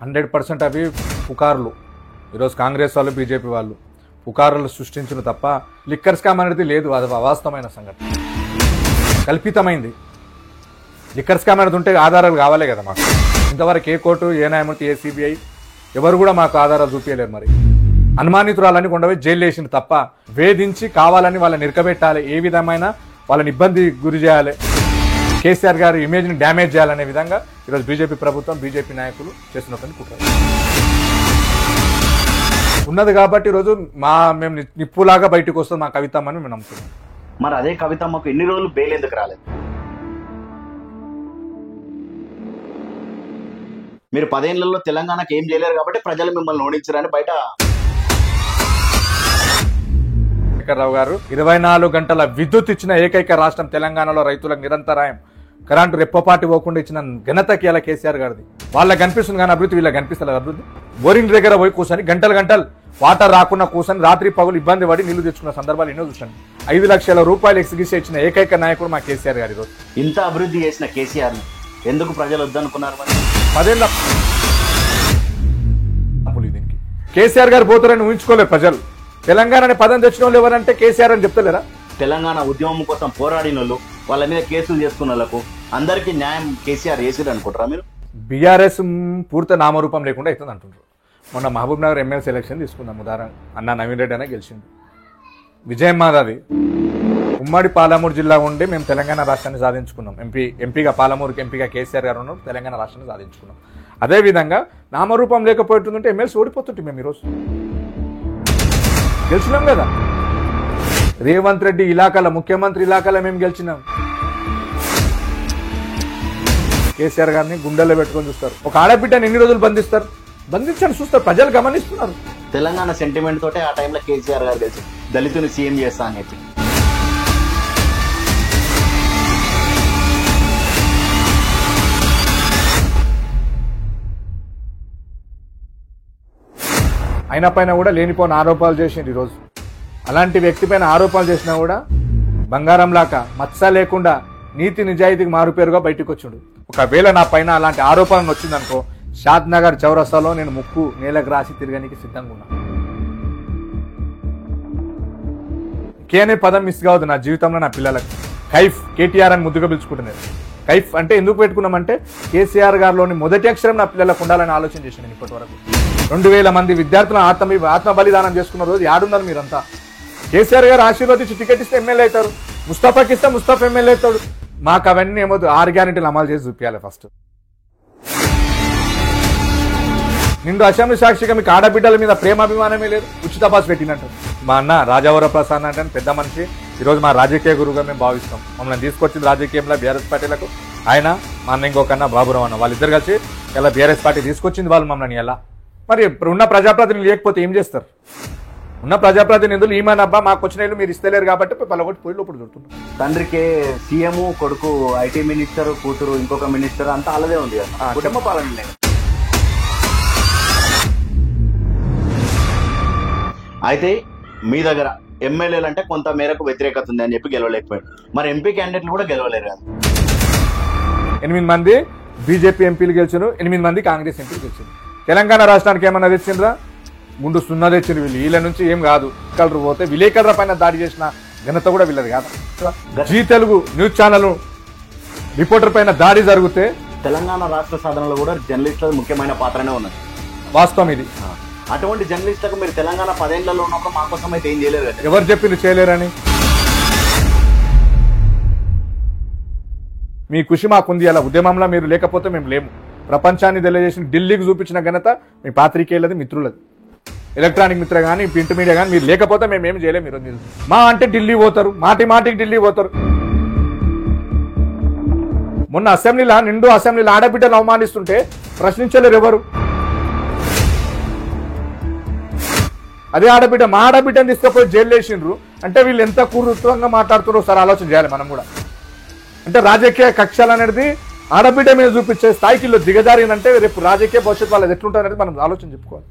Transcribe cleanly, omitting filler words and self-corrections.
100% అవి పుకార్లు. ఈరోజు కాంగ్రెస్ వాళ్ళు బీజేపీ వాళ్ళు పుకార్లు సృష్టించిన తప్ప లిక్కర్ స్కామ్ అనేది లేదు. అది అవాస్తవమైన సంఘటన, కల్పితమైంది. లిక్కర్ స్కామ్ అనేది ఉంటే ఆధారాలు కావాలే కదా మాకు. ఇంతవరకు ఏ కోర్టు, ఏ న్యాయమూర్తి, ఏ సిబిఐ ఎవరు కూడా మాకు ఆధారాలు చూపించలేరు. మరి అనుమానితురాలని కొండవే జైలు వేసింది తప్ప వేధించి కావాలని వాళ్ళని నిరకబెట్టాలి, ఏ విధమైన వాళ్ళని ఇబ్బంది గురి చేయాలి, కేసీఆర్ గారి ఇమేజ్ని డ్యామేజ్ చేయాలనే విధంగా ఈరోజు బీజేపీ ప్రభుత్వం, బీజేపీ నాయకులు చేస్తున్నటువంటి కుట్ర ఉన్నది. కాబట్టి ఈరోజు మేము నిప్పులాగా బయటకు వస్తుంది మా కవితమ్మని మేము నమ్ముతున్నాం. మరి అదే కవితమ్మకు ఎన్ని రోజులు బెయిల్ ఎందుకు రాలేదు? మీరు 10 ఏళ్లలో తెలంగాణకు ఏం చేయలేరు కాబట్టి ప్రజలు మిమ్మల్ని ఓడించారని బయట రావు గారు 24 గంటల విద్యుత్ ఇచ్చిన ఏకైక రాష్ట్రం తెలంగాణలో. రైతులకు నిరంతరాయం కరెంటు రెప్పపాటి పోకుండా ఇచ్చిన ఘనతకి ఇలా కేసీఆర్ గారిది. వాళ్ళకి కనిపిస్తుంది కానీ అభివృద్ధి వీళ్ళకి కనిపిస్తలేదు. అభివృద్ధి బోరింగ్ దగ్గర పోయి కూర్చొని గంటలు వాటర్ రాకుండా కూర్చొని రాత్రి పగులు ఇబ్బంది పడి నీళ్లు తెచ్చుకున్న సందర్భాలు ఎన్నో చూసాను. 5 లక్షల రూపాయలు ఎక్స్గ్రేషన్ ఇచ్చిన ఏకైక నాయకుడు మా కేసీఆర్ గారు. ఈరోజు ఇంత అభివృద్ధి చేసిన కేసీఆర్ ఎందుకు ప్రజలు వద్దనుకున్నారు? మరి 10 ఏళ్ళ దీనికి కేసీఆర్ గారు పోతారని ఊహించుకోలేదు ప్రజలు. తెలంగాణని పదం తెచ్చిన వాళ్ళు ఎవరంటే కేసీఆర్ అని చెప్తలేరా? తెలంగాణ ఉద్యమం కోసం పోరాడిన వాళ్ళు, వాళ్ళ మీద కేసులు చేసుకున్న వాళ్ళకు అందరికీ న్యాయం కేసీఆర్ చేసిరు అనుకుంటారా మీరు? బీఆర్ఎస్ పూర్తి నామరూపం లేకుండా అవుతుంది అంటుండ్రు. మొన్న మహబూబ్ నగర్ ఎమ్మెల్సీ ఎలక్షన్ తీసుకుందాం ఉదాహరణ. అన్న నవీన్ రెడ్డి అనే గెలిచిండు. విజయం మాది ఉమ్మడి పాలమూరు జిల్లా ఉండి మేము తెలంగాణ రాష్ట్రాన్ని సాధించుకున్నాం. ఎంపీగా పాలమూరుకి ఎంపీగా కేసీఆర్ గారు ఉన్నాం, తెలంగాణ రాష్ట్రాన్ని సాధించుకున్నాం. అదేవిధంగా నామరూపం లేకపోతుంటే ఎమ్మెల్సీ ఓడిపోతుంటే మేము ఈరోజు గెలిచినాం కదా. రేవంత్ రెడ్డి ఇలాకాల, ముఖ్యమంత్రి ఇలాకాల మేము గెలిచినాం. కేసీఆర్ గారిని గుండెల్లో పెట్టుకొని చూస్తారు. ఒక ఆడబిడ్డని ఎన్ని రోజులు బంధిస్తారు? బంధించని చూస్తారు, ప్రజలు గమనిస్తున్నారు. తెలంగాణ సెంటిమెంట్ తోటే ఆ టైంలో కేసీఆర్ గారు గెలిచి దళితుని సీఎం చేస్తా అని చెప్పి అయిన పైన కూడా లేనిపోయిన ఆరోపణలు చేసిండు. ఈరోజు అలాంటి వ్యక్తి పైన ఆరోపణలు చేసినా కూడా బంగారం లాక మచ్చ లేకుండా నీతి నిజాయితీకి మారుపేరుగా బయటకు వచ్చిండు. ఒకవేళ నా పైన అలాంటి ఆరోపణలు వచ్చిందనుకో, షాద్ నగర్ చౌరస్తాలో నేను ముక్కు నేలకు రాసి తిరగడానికి సిద్ధంగా ఉన్నా. కే అనే పదం మిస్ కావద్దు నా జీవితంలో, నా పిల్లలకు. కైఫ్, కేటీఆర్ అని ముద్దుగా పిలుచుకుంటున్నారు. కైఫ్ అంటే ఎందుకు పెట్టుకున్నామంటే కేసీఆర్ గారిలోని మొదటి అక్షరం నా పిల్లలకు ఉండాలని ఆలోచన చేశాను. ఇప్పటి వరకు 2000 మంది విద్యార్థులను ఆత్మ బలిదానం చేసుకున్న రోజు యాడున్నారు మీరంతా? కేసీఆర్ గారు ఆశీర్వదించి టికెట్ ఇస్తే ఎమ్మెల్యే అవుతారు, ముస్తఫాకి ఇస్తే ముస్తఫా ఎమ్మెల్యే అవుతాడు. మాకు అవన్నీ ఏమో 6 గ్యారెంటీలు అమలు చేసి చూపించాలి. ఫస్ట్ నిండు అసెంబ్లీ సాక్షిగా మీకు ఆడబిడ్డల మీద ప్రేమాభిమానమే లేదు. ఉచిత బస్ పెట్టినట్టు మా అన్న రాజావర ప్రసాద్ అంటే పెద్ద మనిషి, ఈరోజు మా రాజకీయ గురువుగా మేము భావిస్తాం. మమ్మల్ని తీసుకొచ్చింది రాజకీయంలో బీఆర్ఎస్ పార్టీలకు ఆయన, మా అన్న ఇంకొక అన్న బాబురావు అన్న, వాళ్ళిద్దరు కలిసి ఇలా బీఆర్ఎస్ పార్టీ తీసుకొచ్చింది వాళ్ళు మమ్మల్ని. ఎలా మరి ఉన్న ప్రజాప్రతినిధులు లేకపోతే ఏం చేస్తారు? ఉన్న ప్రజాప్రతినిధులు ఈమెనబ్బా మాకు వచ్చిన ఇల్లు మీరు ఇస్తలేరు కాబట్టి పలగొట్టి పోయి లోపల దొరుకుతున్నారు. తండ్రికి సీఎం, కొడుకు ఐటీ మినిస్టర్, కూతురు ఇంకొక మినిస్టర్, అంతా అలాగే ఉంది కదా, కుటుంబ పాలన. అయితే మీ దగ్గర ఎమ్మెల్యేలు అంటే కొంత మేరకు వ్యతిరేకత ఉంది అని చెప్పి గెలవలేకపోయాడు. మరి ఎంపీ క్యాండిడేట్లు కూడా గెలవలేరు కదా. 8 మంది బీజేపీ ఎంపీలు గెలిచారు, 8 మంది కాంగ్రెస్ ఎంపీలు గెలిచారు. తెలంగాణ రాష్ట్రానికి ఏమన్నా తెచ్చిండ్రా? ముందు 0 తెచ్చిండ్రు వీళ్ళు. వీళ్ళ నుంచి ఏం కాదు. కలరు పోతే విలేకరుల పైన దాడి చేసిన ఘనత కూడా వీళ్ళది కాదు. Zee Telugu news channel reporter పైన దాడి జరిగితే తెలంగాణ రాష్ట్ర సాధనలో కూడా జర్నలిస్టుల ముఖ్యమైన పాత్రనే ఉన్నది. వాస్తవం ఇది. అటువంటి జర్నలిస్టులకు మీరు తెలంగాణ 10 ఏళ్లలో ఉన్నప్పుడు మా కోసం అయితే ఏం చేయలేరు కదా. ఎవరు చెప్పింది చేయలేరని? మీ కృషి మాకుంది. అలా ఉద్యమంలో మీరు లేకపోతే మేము లేము. ప్రపంచాన్ని తెలియజేసిన ఢిల్లీకి చూపించిన ఘనత మీ పాత్రికేయులది, మిత్రులది. ఎలక్ట్రానిక్ మిత్ర కానీ ప్రింట్ మీడియా కానీ మీరు లేకపోతే మేము ఏం చేయలేము. మీరు మా అంటే ఢిల్లీ పోతారు, మాటికి ఢిల్లీ పోతారు. మొన్న అసెంబ్లీలో నిండు అసెంబ్లీలో ఆడబిడ్డను అవమానిస్తుంటే ప్రశ్నించలేరు ఎవరు? అదే ఆడబిడ్డ, మా ఆడబిడ్డను తీసుకుపోయి జైలు వేసిండ్రు అంటే వీళ్ళు ఎంత క్రూరంగా మాట్లాడుతున్నారో ఒకసారి ఆలోచన చేయాలి మనం కూడా. అంటే రాజకీయ కక్షలు అనేది ఆడబిడ్డ మీద చూపించే స్థాయికి దిగజారిందంటే రేపు రాజకీయ భవిష్యత్తు వాళ్ళది ఎట్లుంటారనేది మనం ఆలోచన చెప్పుకోవాలి.